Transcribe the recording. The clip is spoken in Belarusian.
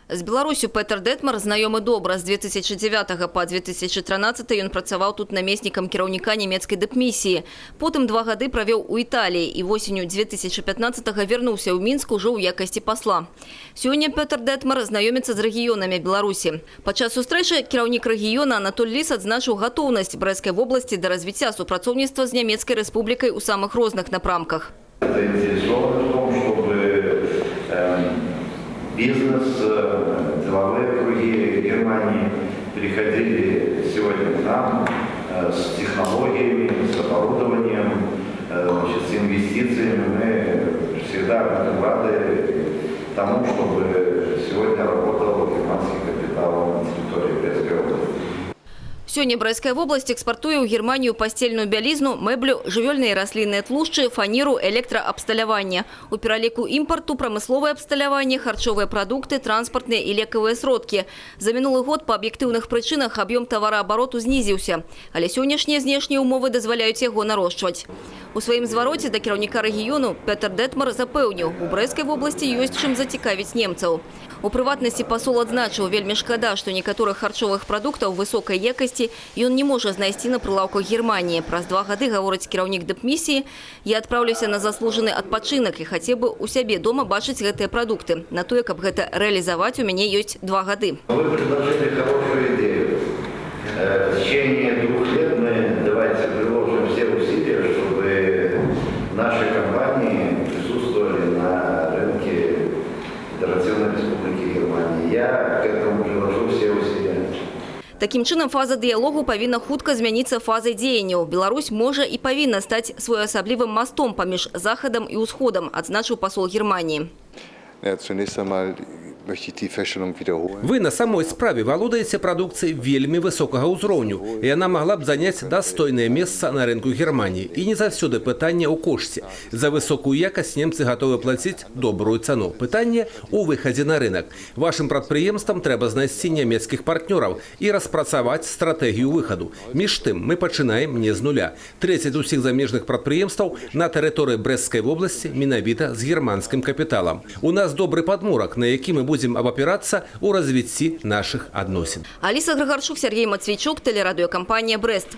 З Беларусю Петр Детмар знаёмы добра. З 2009 по 2013 ён працаваў тут намеснікам кіраўніка нямецкай дыпмісіі. Потым 2 гады правёў у Італіі і восенню 2015 вярнуўся ў Мінск ужо ў якасці пасла. Сёння Петр Детмар знаёміцца з рэгіёнамі Беларусі. Падчас сустрэчы кіраўнік рэгіёна Анатоль Ліс адзначыў гатоўнасць Брэсцкай вобласці да развіцця супрацоўніцтва з нямецкай рэспублікай у самых розных напрамках. Бизнес, деловые круги Германии переходили сегодня к нам с технологиями, с оборудованием, с инвестициями. Мы всегда рады тому, чтобы сегодня работал германский капитал на территории Брестской области. Сёння Брэсцкая вобласць экспартуе ў Германію пасцельную бялізну, мэблю, жывёльныя і раслінныя тлушчы, фанеру, электраабсталяванне. У пераліку імпарту прамысловае абсталяванне, харчовыя прадукты, транспартныя і лекавыя сродкі. За мінулы год па аб'ектыўных прычынах аб'ём тавараабароту знізіўся, але сённяшнія знешнія ўмовы дазваляюць яго нарошчваць. У сваім звароце да кіраўніка рэгіёну Петр Детмар запэўніў, у Брэсцкай вобласці ёсць чым зацікавіць немцаў. У прыватнасці пасол адзначыў, вельмі шкада, што некаторых харчовых прадуктаў высокай якасці ён не можа знайсці на прылаўках Германії. Праз 2 гады, гаворыць кіраўнік дыпмісіі, я адпраўлюся на заслужаны адпачынак і хацеў бы у сябе дома бачыць гэтыя прадукты. На тое, каб гэта рэалізаваць, у мяне ёсць 2 гады. Вы предложили хорошую идею. В течение 2 лет мы давайте приложим все усилия, чтобы наши компании присутствовали на рынке Федеративной Республики Германии. Я к этому приложу все усилия. Такім чынам, фаза дыялогу павінна хутка змяніцца фазай дзеянняў. Беларусь можа і павінна стаць своеасаблівым мастом паміж Захадам і Усходам, адзначыў пасол Германії. Вы на самой справе валодаеце прадукцыяй вельмі высокага ўзроўню, і яна магла б заняць дастойнае месца на рынку Германії. І не заўсёды пытанне ў кошце. За высокую якасць немцы гатовы плаціць добрую цану. Пытанне у выхадзе на рынок. Вашым прадпрыемствам трэба знайсці нямецкіх партнёраў і распрацаваць стратэгію выхаду. Між тым, мы пачынаем не з нуля. Трэцяць усіх замежных прадпрыемстваў на тэрыторыі Брэсцкай вобласці менавіта з германскім капіталам. У нас добры падмурак, на які мы будем абапірацца ў развіцці нашых адносін. Аліса Грыгарчук, Сергей Матвейчук, тэлерадыёкампанія «Брэст».